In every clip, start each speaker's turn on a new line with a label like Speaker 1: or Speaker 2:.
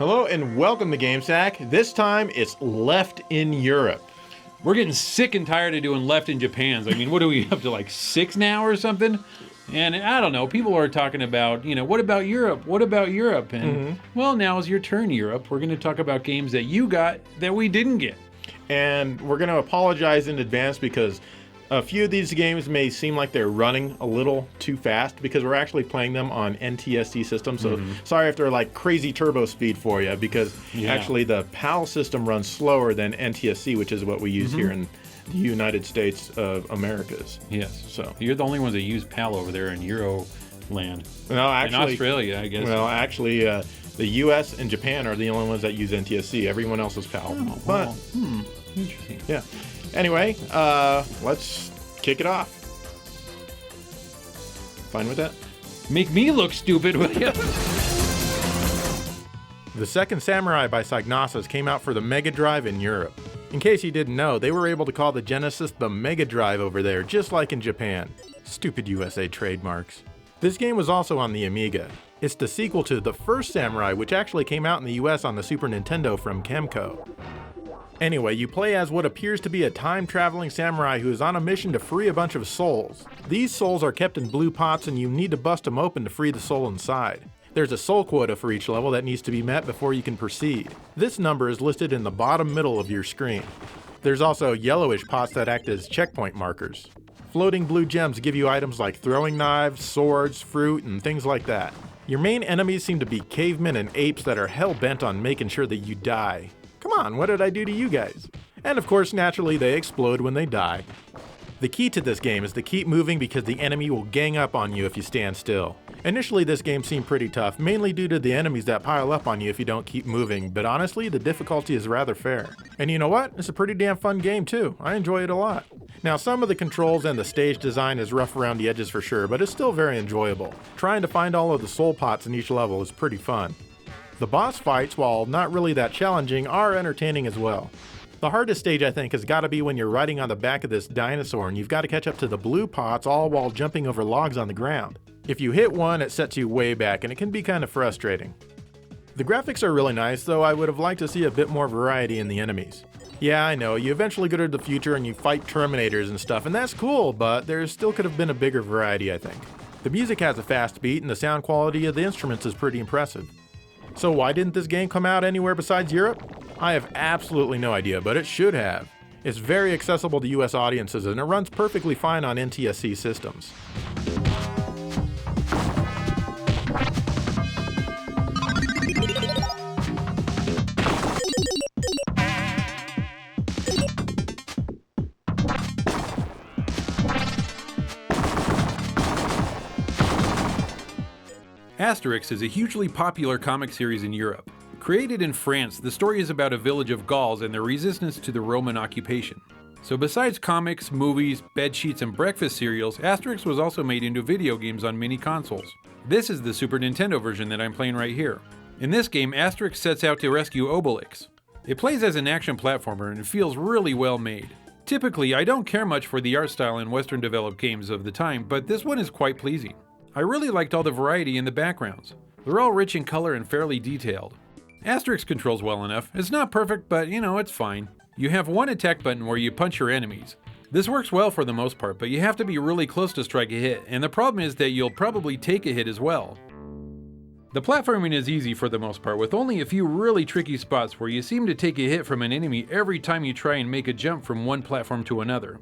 Speaker 1: Hello and welcome to GameSack. This time it's Left in Europe.
Speaker 2: We're getting sick and tired of doing Left in Japans. I mean, what are we up to, like 6 now or something? And I don't know, people are talking about, what about Europe? What about Europe? And, well, now is your turn, Europe. We're going to talk about games that you got that we didn't get.
Speaker 1: And we're going to apologize in advance because a few of these games may seem like they're running a little too fast because we're actually playing them on NTSC systems. So sorry if they're like crazy turbo speed for you because actually the PAL system runs slower than NTSC, which is what we use here in the United States of Americas.
Speaker 2: Yes. So you're the only ones that use PAL over there in Euro land.
Speaker 1: No, actually,
Speaker 2: in Australia, I guess.
Speaker 1: Well, actually, the US and Japan are the only ones that use NTSC. Everyone else is PAL.
Speaker 2: Oh, well, interesting.
Speaker 1: Yeah. Anyway, let's kick it off. Fine with that?
Speaker 2: Make me look stupid with you.
Speaker 1: The Second Samurai by Psygnosis came out for the Mega Drive in Europe. In case you didn't know, they were able to call the Genesis the Mega Drive over there, just like in Japan. Stupid USA trademarks. This game was also on the Amiga. It's the sequel to The First Samurai, which actually came out in the US on the Super Nintendo from Kemco. Anyway, you play as what appears to be a time-traveling samurai who is on a mission to free a bunch of souls. These souls are kept in blue pots and you need to bust them open to free the soul inside. There's a soul quota for each level that needs to be met before you can proceed. This number is listed in the bottom middle of your screen. There's also yellowish pots that act as checkpoint markers. Floating blue gems give you items like throwing knives, swords, fruit, and things like that. Your main enemies seem to be cavemen and apes that are hell-bent on making sure that you die. Come on, what did I do to you guys? And of course, naturally, they explode when they die. The key to this game is to keep moving because the enemy will gang up on you if you stand still. Initially, this game seemed pretty tough, mainly due to the enemies that pile up on you if you don't keep moving, but honestly, the difficulty is rather fair. And you know what? It's a pretty damn fun game too. I enjoy it a lot. Now, some of the controls and the stage design is rough around the edges for sure, but it's still very enjoyable. Trying to find all of the soul pots in each level is pretty fun. The boss fights, while not really that challenging, are entertaining as well. The hardest stage, I think, has got to be when you're riding on the back of this dinosaur and you've got to catch up to the blue pots all while jumping over logs on the ground. If you hit one, it sets you way back and it can be kind of frustrating. The graphics are really nice, though I would have liked to see a bit more variety in the enemies. Yeah, I know, you eventually go to the future and you fight Terminators and stuff, and that's cool, but there still could have been a bigger variety, I think. The music has a fast beat and the sound quality of the instruments is pretty impressive. So why didn't this game come out anywhere besides Europe? I have absolutely no idea, but it should have. It's very accessible to US audiences and it runs perfectly fine on NTSC systems.
Speaker 2: Asterix is a hugely popular comic series in Europe. Created in France, the story is about a village of Gauls and their resistance to the Roman occupation. So besides comics, movies, bedsheets, and breakfast cereals, Asterix was also made into video games on mini consoles. This is the Super Nintendo version that I'm playing right here. In this game, Asterix sets out to rescue Obelix. It plays as an action platformer and it feels really well made. Typically, I don't care much for the art style in Western developed games of the time, but this one is quite pleasing. I really liked all the variety in the backgrounds. They're all rich in color and fairly detailed. Asterix controls well enough. It's not perfect, but it's fine. You have one attack button where you punch your enemies. This works well for the most part, but you have to be really close to strike a hit, and the problem is that you'll probably take a hit as well. The platforming is easy for the most part, with only a few really tricky spots where you seem to take a hit from an enemy every time you try and make a jump from one platform to another.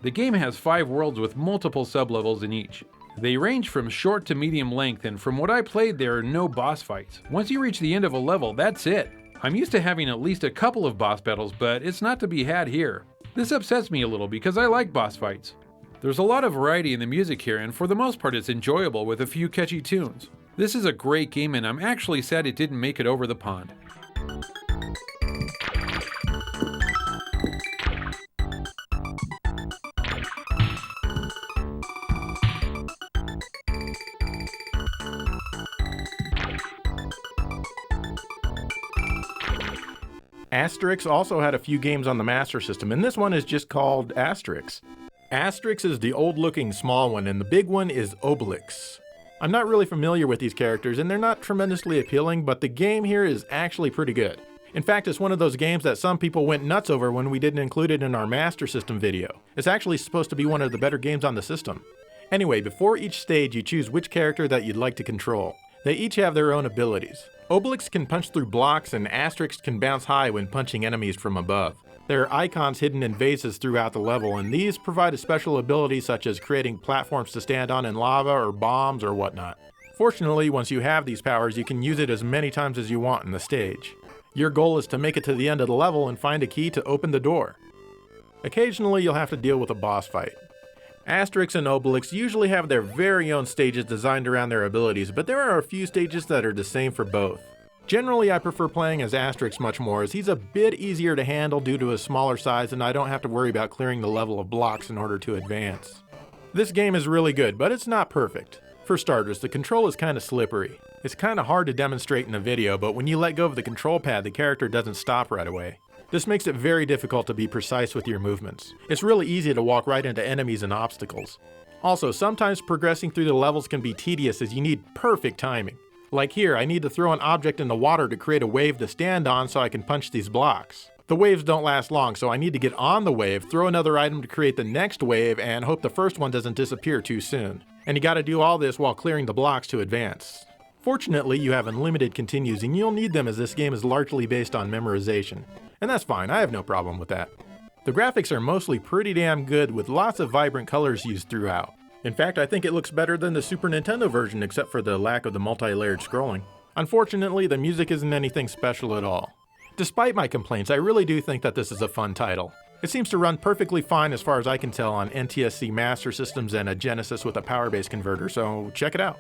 Speaker 2: The game has 5 worlds with multiple sublevels in each. They range from short to medium length, and from what I played, there are no boss fights. Once you reach the end of a level, that's it. I'm used to having at least a couple of boss battles, but it's not to be had here. This upsets me a little because I like boss fights. There's a lot of variety in the music here, and for the most part it's enjoyable with a few catchy tunes. This is a great game, and I'm actually sad it didn't make it over the pond.
Speaker 1: Asterix also had a few games on the Master System, and this one is just called Asterix. Asterix is the old-looking small one, and the big one is Obelix. I'm not really familiar with these characters and they're not tremendously appealing, but the game here is actually pretty good. In fact, it's one of those games that some people went nuts over when we didn't include it in our Master System video. It's actually supposed to be one of the better games on the system. Anyway, before each stage you choose which character that you'd like to control. They each have their own abilities. Obelix can punch through blocks and Asterix can bounce high when punching enemies from above. There are icons hidden in vases throughout the level, and these provide a special ability such as creating platforms to stand on in lava or bombs or whatnot. Fortunately, once you have these powers, you can use it as many times as you want in the stage. Your goal is to make it to the end of the level and find a key to open the door. Occasionally, you'll have to deal with a boss fight. Asterix and Obelix usually have their very own stages designed around their abilities, but there are a few stages that are the same for both. Generally, I prefer playing as Asterix much more, as he's a bit easier to handle due to his smaller size and I don't have to worry about clearing the level of blocks in order to advance. This game is really good, but it's not perfect. For starters, the control is kinda slippery. It's kinda hard to demonstrate in a video, but when you let go of the control pad, the character doesn't stop right away. This makes it very difficult to be precise with your movements. It's really easy to walk right into enemies and obstacles. Also, sometimes progressing through the levels can be tedious as you need perfect timing. Like here, I need to throw an object in the water to create a wave to stand on so I can punch these blocks. The waves don't last long, so I need to get on the wave, throw another item to create the next wave, and hope the first one doesn't disappear too soon. And you gotta do all this while clearing the blocks to advance. Fortunately, you have unlimited continues and you'll need them as this game is largely based on memorization. And that's fine, I have no problem with that. The graphics are mostly pretty damn good with lots of vibrant colors used throughout. In fact, I think it looks better than the Super Nintendo version except for the lack of the multi-layered scrolling. Unfortunately, the music isn't anything special at all. Despite my complaints, I really do think that this is a fun title. It seems to run perfectly fine as far as I can tell on NTSC Master Systems and a Genesis with a power base converter, so check it out.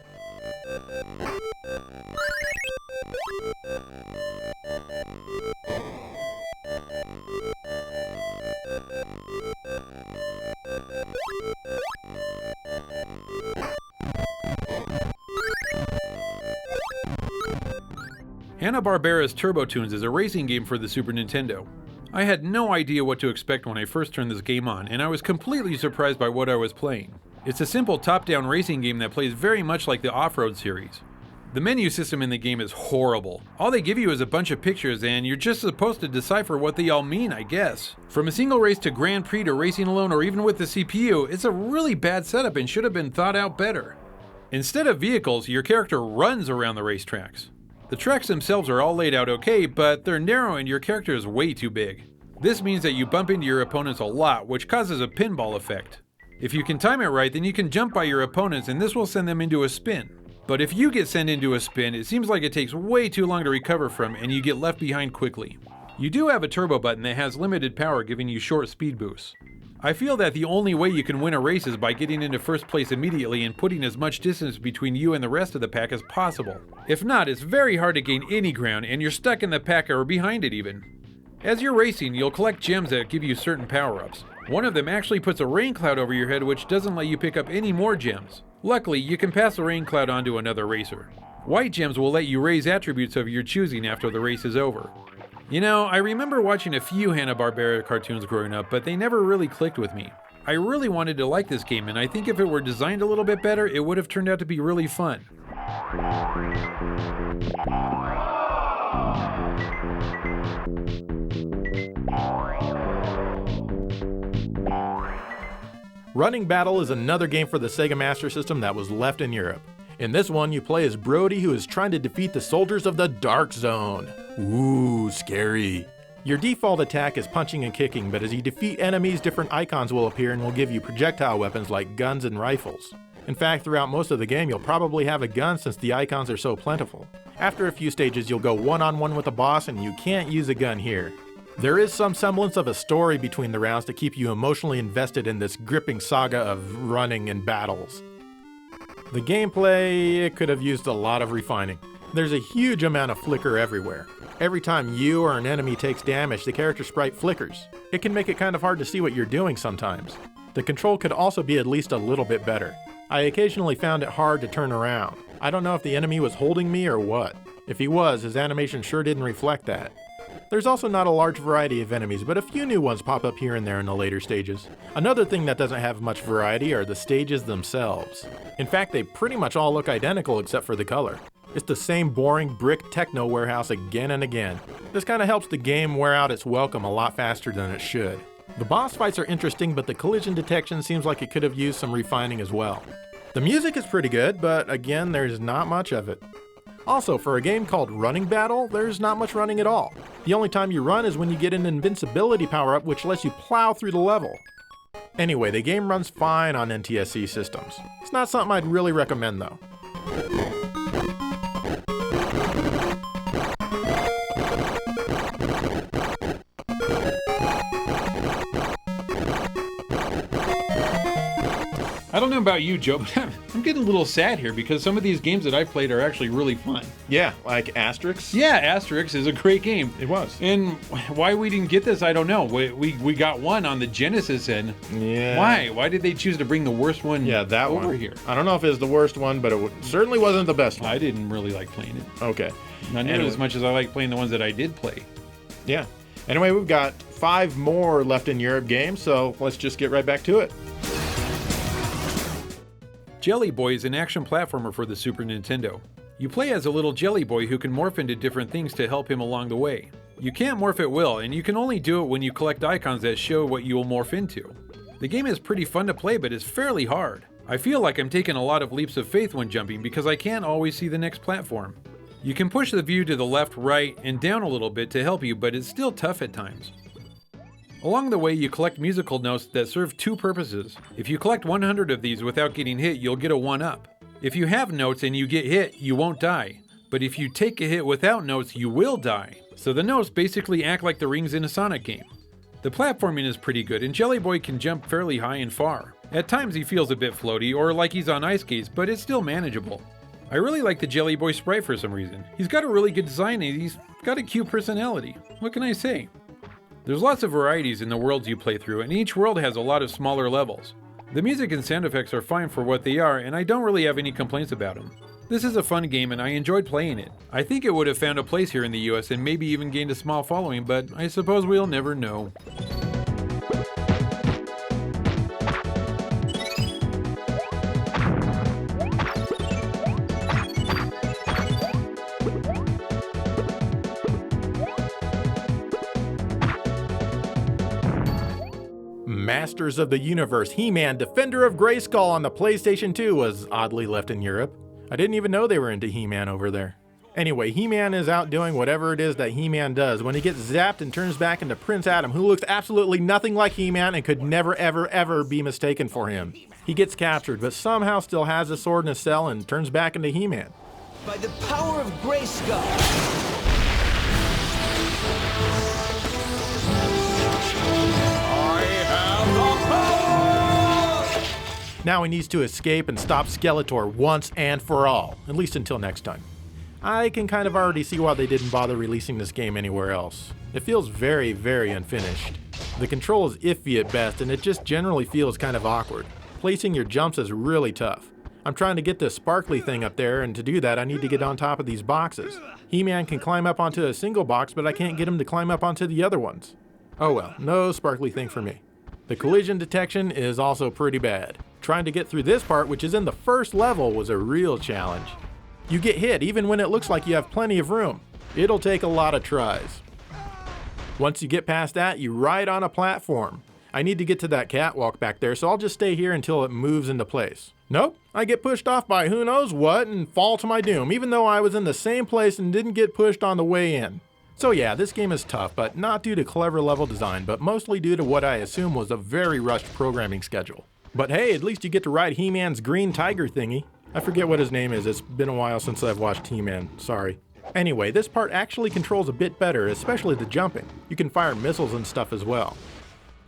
Speaker 2: Hanna-Barbera's Turbo Toons is a racing game for the Super Nintendo. I had no idea what to expect when I first turned this game on, and I was completely surprised by what I was playing. It's a simple top-down racing game that plays very much like the Off-Road series. The menu system in the game is horrible. All they give you is a bunch of pictures and you're just supposed to decipher what they all mean, I guess. From a single race to Grand Prix to racing alone or even with the CPU, it's a really bad setup and should have been thought out better. Instead of vehicles, your character runs around the racetracks. The tracks themselves are all laid out okay, but they're narrow and your character is way too big. This means that you bump into your opponents a lot, which causes a pinball effect. If you can time it right, then you can jump by your opponents and this will send them into a spin. But if you get sent into a spin, it seems like it takes way too long to recover from and you get left behind quickly. You do have a turbo button that has limited power, giving you short speed boosts. I feel that the only way you can win a race is by getting into first place immediately and putting as much distance between you and the rest of the pack as possible. If not, it's very hard to gain any ground and you're stuck in the pack or behind it even. As you're racing, you'll collect gems that give you certain power-ups. One of them actually puts a rain cloud over your head which doesn't let you pick up any more gems. Luckily, you can pass the rain cloud on to another racer. White gems will let you raise attributes of your choosing after the race is over. You know, I remember watching a few Hanna-Barbera cartoons growing up, but they never really clicked with me. I really wanted to like this game, and I think if it were designed a little bit better, it would have turned out to be really fun.
Speaker 1: Running Battle is another game for the Sega Master System that was left in Europe. In this one, you play as Brody, who is trying to defeat the soldiers of the Dark Zone. Ooh, scary. Your default attack is punching and kicking, but as you defeat enemies, different icons will appear and will give you projectile weapons like guns and rifles. In fact, throughout most of the game, you'll probably have a gun since the icons are so plentiful. After a few stages, you'll go one-on-one with a boss and you can't use a gun here. There is some semblance of a story between the rounds to keep you emotionally invested in this gripping saga of running and battles. The gameplay, it could have used a lot of refining. There's a huge amount of flicker everywhere. Every time you or an enemy takes damage, the character sprite flickers. It can make it kind of hard to see what you're doing sometimes. The control could also be at least a little bit better. I occasionally found it hard to turn around. I don't know if the enemy was holding me or what. If he was, his animation sure didn't reflect that. There's also not a large variety of enemies, but a few new ones pop up here and there in the later stages. Another thing that doesn't have much variety are the stages themselves. In fact, they pretty much all look identical except for the color. It's the same boring brick techno warehouse again and again. This kind of helps the game wear out its welcome a lot faster than it should. The boss fights are interesting, but the collision detection seems like it could have used some refining as well. The music is pretty good, but again, there's not much of it. Also, for a game called Running Battle, there's not much running at all. The only time you run is when you get an invincibility power-up which lets you plow through the level. Anyway, the game runs fine on NTSC systems. It's not something I'd really recommend though.
Speaker 2: I don't know about you, Joe, but I'm getting a little sad here because some of these games that I played are actually really fun.
Speaker 1: Yeah, like Asterix?
Speaker 2: Yeah, Asterix is a great game.
Speaker 1: It was.
Speaker 2: And why we didn't get this, I don't know. We got one on the Genesis end.
Speaker 1: Yeah.
Speaker 2: Why? Why did they choose to bring the worst one over here?
Speaker 1: I don't know if it was the worst one, but it certainly wasn't the best one.
Speaker 2: I didn't really like playing it.
Speaker 1: Okay.
Speaker 2: Not nearly as much as I like playing the ones that I did play.
Speaker 1: Yeah. Anyway, we've got 5 more left in Europe games, so let's just get right back to it.
Speaker 2: Jelly Boy is an action platformer for the Super Nintendo. You play as a little jelly boy who can morph into different things to help him along the way. You can't morph at will, and you can only do it when you collect icons that show what you will morph into. The game is pretty fun to play, but it's fairly hard. I feel like I'm taking a lot of leaps of faith when jumping because I can't always see the next platform. You can push the view to the left, right, and down a little bit to help you, but it's still tough at times. Along the way, you collect musical notes that serve 2 purposes. If you collect 100 of these without getting hit, you'll get a 1-up. If you have notes and you get hit, you won't die. But if you take a hit without notes, you will die. So the notes basically act like the rings in a Sonic game. The platforming is pretty good, and Jelly Boy can jump fairly high and far. At times he feels a bit floaty, or like he's on ice skates, but it's still manageable. I really like the Jelly Boy sprite for some reason. He's got a really good design and he's got a cute personality. What can I say? There's lots of varieties in the worlds you play through, and each world has a lot of smaller levels. The music and sound effects are fine for what they are, and I don't really have any complaints about them. This is a fun game and I enjoyed playing it. I think it would have found a place here in the US and maybe even gained a small following, but I suppose we'll never know.
Speaker 1: Masters of the Universe He-Man Defender of Grayskull on the PlayStation 2 was oddly left in Europe. I didn't even know they were into He-Man over there. Anyway, He-Man is out doing whatever it is that He-Man does when he gets zapped and turns back into Prince Adam, who looks absolutely nothing like He-Man and could never ever be mistaken for him. He gets captured, but somehow still has a sword in his cell and turns back into He-Man.
Speaker 3: By the power of Grayskull!
Speaker 1: Now he needs to escape and stop Skeletor once and for all, at least until next time. I can kind of already see why they didn't bother releasing this game anywhere else. It feels very unfinished. The control is iffy at best, and it just generally feels kind of awkward. Placing your jumps is really tough. I'm trying to get this sparkly thing up there, and to do that I need to get on top of these boxes. He-Man can climb up onto a single box, but I can't get him to climb up onto the other ones. Oh well, no sparkly thing for me. The collision detection is also pretty bad. Trying to get through this part, which is in the first level, was a real challenge. You get hit even when it looks like you have plenty of room. It'll take a lot of tries. Once you get past that, you ride on a platform. I need to get to that catwalk back there, so I'll just stay here until it moves into place. Nope, I get pushed off by who knows what and fall to my doom, even though I was in the same place and didn't get pushed on the way in. So yeah, this game is tough, but not due to clever level design, but mostly due to what I assume was a very rushed programming schedule. But hey, at least you get to ride He-Man's green tiger thingy. I forget what his name is, it's been a while since I've watched He-Man, sorry. Anyway, this part actually controls a bit better, especially the jumping. You can fire missiles and stuff as well.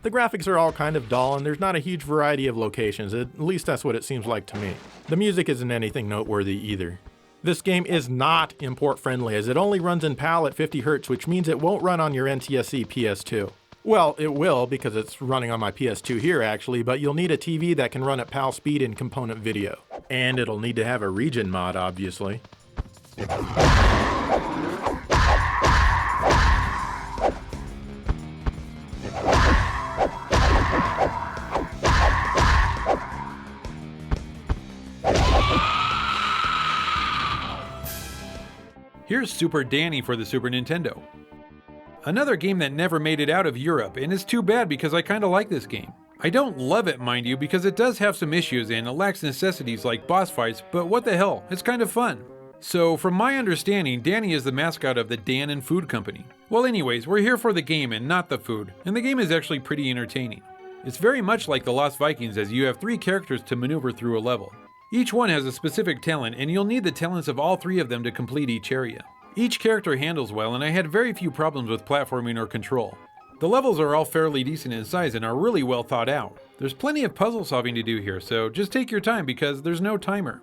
Speaker 1: The graphics are all kind of dull and there's not a huge variety of locations, at least that's what it seems like to me. The music isn't anything noteworthy either. This game is not import friendly as it only runs in PAL at 50 Hz, which means it won't run on your NTSC PS2. Well, it will because it's running on my PS2 here actually, but you'll need a TV that can run at PAL speed in component video. And it'll need to have a region mod, obviously.
Speaker 2: here's Super Danny for the Super Nintendo. Another game that never made it out of Europe, and it's too bad because I kinda like this game. I don't love it, mind you, because it does have some issues and it lacks necessities like boss fights, but what the hell, it's kind of fun. So, from my understanding, Danny is the mascot of the Dan and Food Company. Well anyways, we're here for the game and not the food, and the game is actually pretty entertaining. It's very much like the Lost Vikings as you have 3 characters to maneuver through a level. Each one has a specific talent, and you'll need the talents of all 3 of them to complete each area. Each character handles well, and I had very few problems with platforming or control. The levels are all fairly decent in size and are really well thought out. There's plenty of puzzle solving to do here, so just take your time because there's no timer.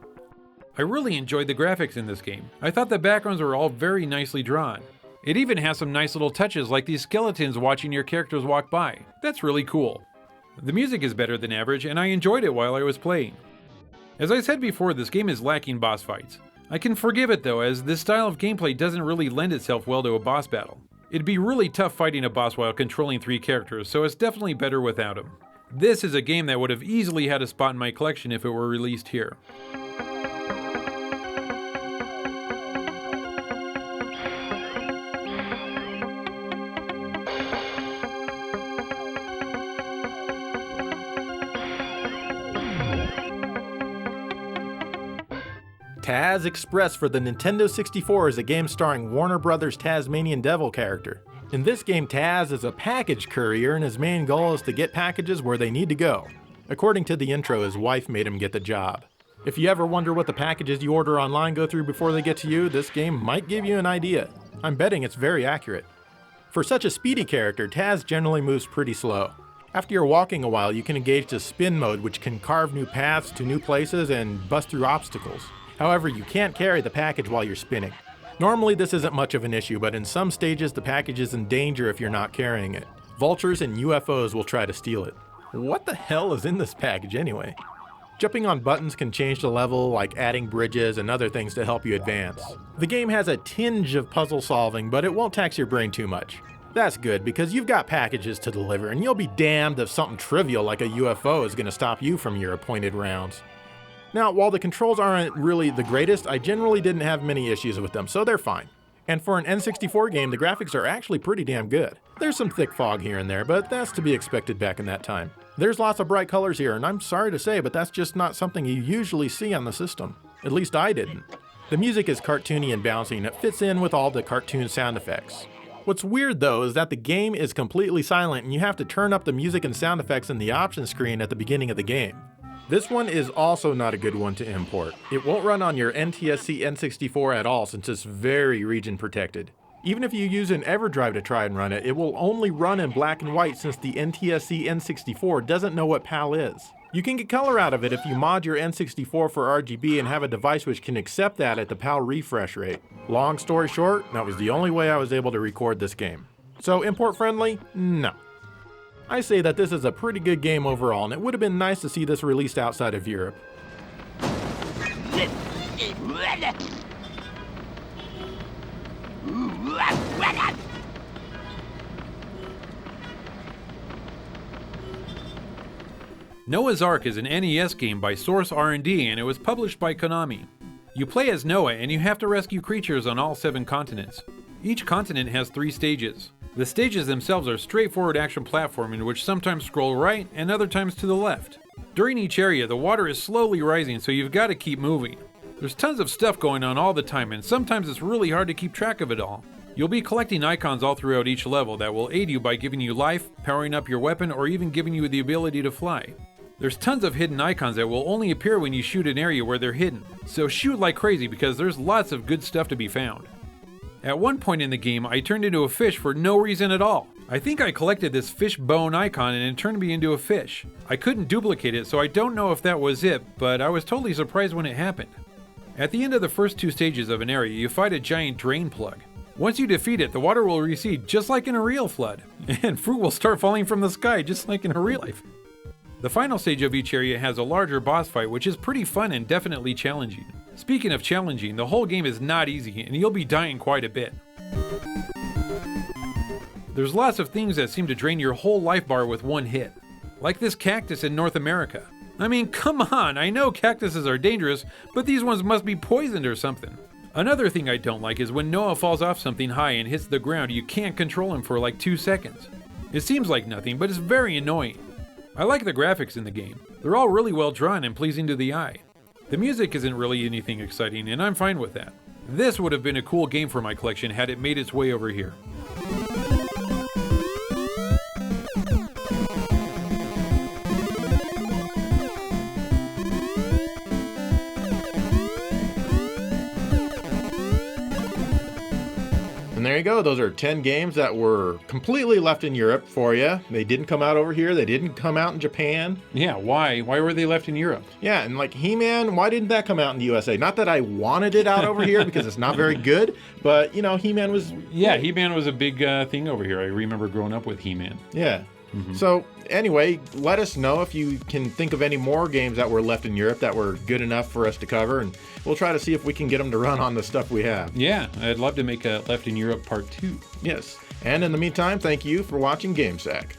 Speaker 2: I really enjoyed the graphics in this game. I thought the backgrounds were all very nicely drawn. It even has some nice little touches like these skeletons watching your characters walk by. That's really cool. The music is better than average, and I enjoyed it while I was playing. As I said before, this game is lacking boss fights. I can forgive it though, as this style of gameplay doesn't really lend itself well to a boss battle. It'd be really tough fighting a boss while controlling 3 characters, so it's definitely better without him. This is a game that would have easily had a spot in my collection if it were released here.
Speaker 1: Taz Express for the Nintendo 64 is a game starring Warner Brothers' Tasmanian Devil character. In this game, Taz is a package courier and his main goal is to get packages where they need to go. According to the intro, his wife made him get the job. If you ever wonder what the packages you order online go through before they get to you, this game might give you an idea. I'm betting it's very accurate. For such a speedy character, Taz generally moves pretty slow. After you're walking a while, you can engage the spin mode, which can carve new paths to new places and bust through obstacles. However, you can't carry the package while you're spinning. Normally this isn't much of an issue, but in some stages the package is in danger if you're not carrying it. Vultures and UFOs will try to steal it. What the hell is in this package anyway? Jumping on buttons can change the level, like adding bridges and other things to help you advance. The game has a tinge of puzzle solving, but it won't tax your brain too much. That's good, because you've got packages to deliver, and you'll be damned if something trivial like a UFO is going to stop you from your appointed rounds. Now, while the controls aren't really the greatest, I generally didn't have many issues with them, so they're fine. And for an N64 game, the graphics are actually pretty damn good. There's some thick fog here and there, but that's to be expected back in that time. There's lots of bright colors here, and I'm sorry to say, but that's just not something you usually see on the system. At least I didn't. The music is cartoony and bouncy, and it fits in with all the cartoon sound effects. What's weird though is that the game is completely silent and you have to turn up the music and sound effects in the options screen at the beginning of the game. This one is also not a good one to import. It won't run on your NTSC N64 at all since it's very region protected. Even if you use an EverDrive to try and run it, it will only run in black and white since the NTSC N64 doesn't know what PAL is. You can get color out of it if you mod your N64 for RGB and have a device which can accept that at the PAL refresh rate. Long story short, that was the only way I was able to record this game. So import friendly? No. I say that this is a pretty good game overall, and it would have been nice to see this released outside of Europe.
Speaker 2: Noah's Ark is an NES game by Source R&D, and it was published by Konami. You play as Noah, and you have to rescue creatures on all 7 continents. Each continent has 3 stages. The stages themselves are straightforward action platforming which sometimes scroll right and other times to the left. During each area, the water is slowly rising, so you've got to keep moving. There's tons of stuff going on all the time, and sometimes it's really hard to keep track of it all. You'll be collecting icons all throughout each level that will aid you by giving you life, powering up your weapon, or even giving you the ability to fly. There's tons of hidden icons that will only appear when you shoot an area where they're hidden, so shoot like crazy because there's lots of good stuff to be found. At one point in the game, I turned into a fish for no reason at all. I think I collected this fish bone icon and it turned me into a fish. I couldn't duplicate it, so I don't know if that was it, but I was totally surprised when it happened. At the end of the first 2 stages of an area, you fight a giant drain plug. Once you defeat it, the water will recede just like in a real flood, and fruit will start falling from the sky just like in real life. The final stage of each area has a larger boss fight, which is pretty fun and definitely challenging. Speaking of challenging, the whole game is not easy, and you'll be dying quite a bit. There's lots of things that seem to drain your whole life bar with one hit. Like this cactus in North America. I mean, come on, I know cactuses are dangerous, but these ones must be poisoned or something. Another thing I don't like is when Noah falls off something high and hits the ground, you can't control him for like 2 seconds. It seems like nothing, but it's very annoying. I like the graphics in the game. They're all really well drawn and pleasing to the eye. The music isn't really anything exciting, and I'm fine with that. This would have been a cool game for my collection had it made its way over here.
Speaker 1: And there you go. Those are 10 games that were completely left in Europe for you. They didn't come out over here. They didn't come out in Japan.
Speaker 2: Yeah, why? Why were they left in Europe?
Speaker 1: Yeah, and like He-Man, why didn't that come out in the USA? Not that I wanted it out over here because it's not very good, but you know, He-Man was...
Speaker 2: Yeah, He-Man was a big thing over here. I remember growing up with He-Man.
Speaker 1: Yeah. So anyway, let us know if you can think of any more games that were left in Europe that were good enough for us to cover, and we'll try to see if we can get them to run on the stuff we have.
Speaker 2: Yeah, I'd love to make a Left in Europe Part 2.
Speaker 1: Yes. And in the meantime, thank you for watching GameSack.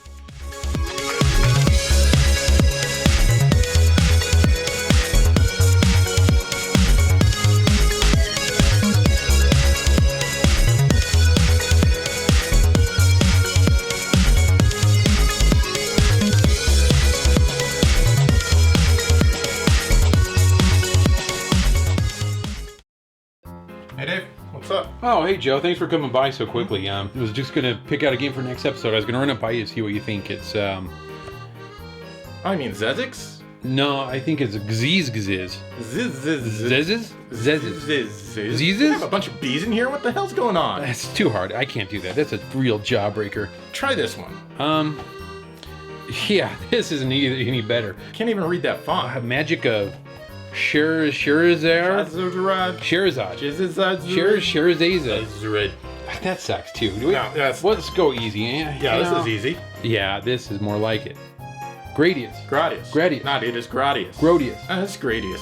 Speaker 1: Hey Dave, what's up?
Speaker 2: Oh, hey Joe, thanks for coming by so quickly. I was just gonna pick out a game for next episode. I was gonna run it by you to see what you think. It's
Speaker 1: I mean Zezix?
Speaker 2: no, I think it's Gziz.
Speaker 1: Zezix?
Speaker 2: Zezes? Zezes?
Speaker 1: You have a bunch of bees in here? What the hell's going on?
Speaker 2: That's too hard. I can't do that. That's a real jawbreaker.
Speaker 1: Try this one.
Speaker 2: Yeah, this isn't any better.
Speaker 1: Can't even read that font.
Speaker 2: Magic of Sherazade. That sucks too. Let's go easy.
Speaker 1: Yeah, this is easy.
Speaker 2: Yeah, this is more like it. Gradius.
Speaker 1: Gradius.
Speaker 2: Gradius.
Speaker 1: Not it is Gradius.
Speaker 2: Grodius.
Speaker 1: That's Gradius.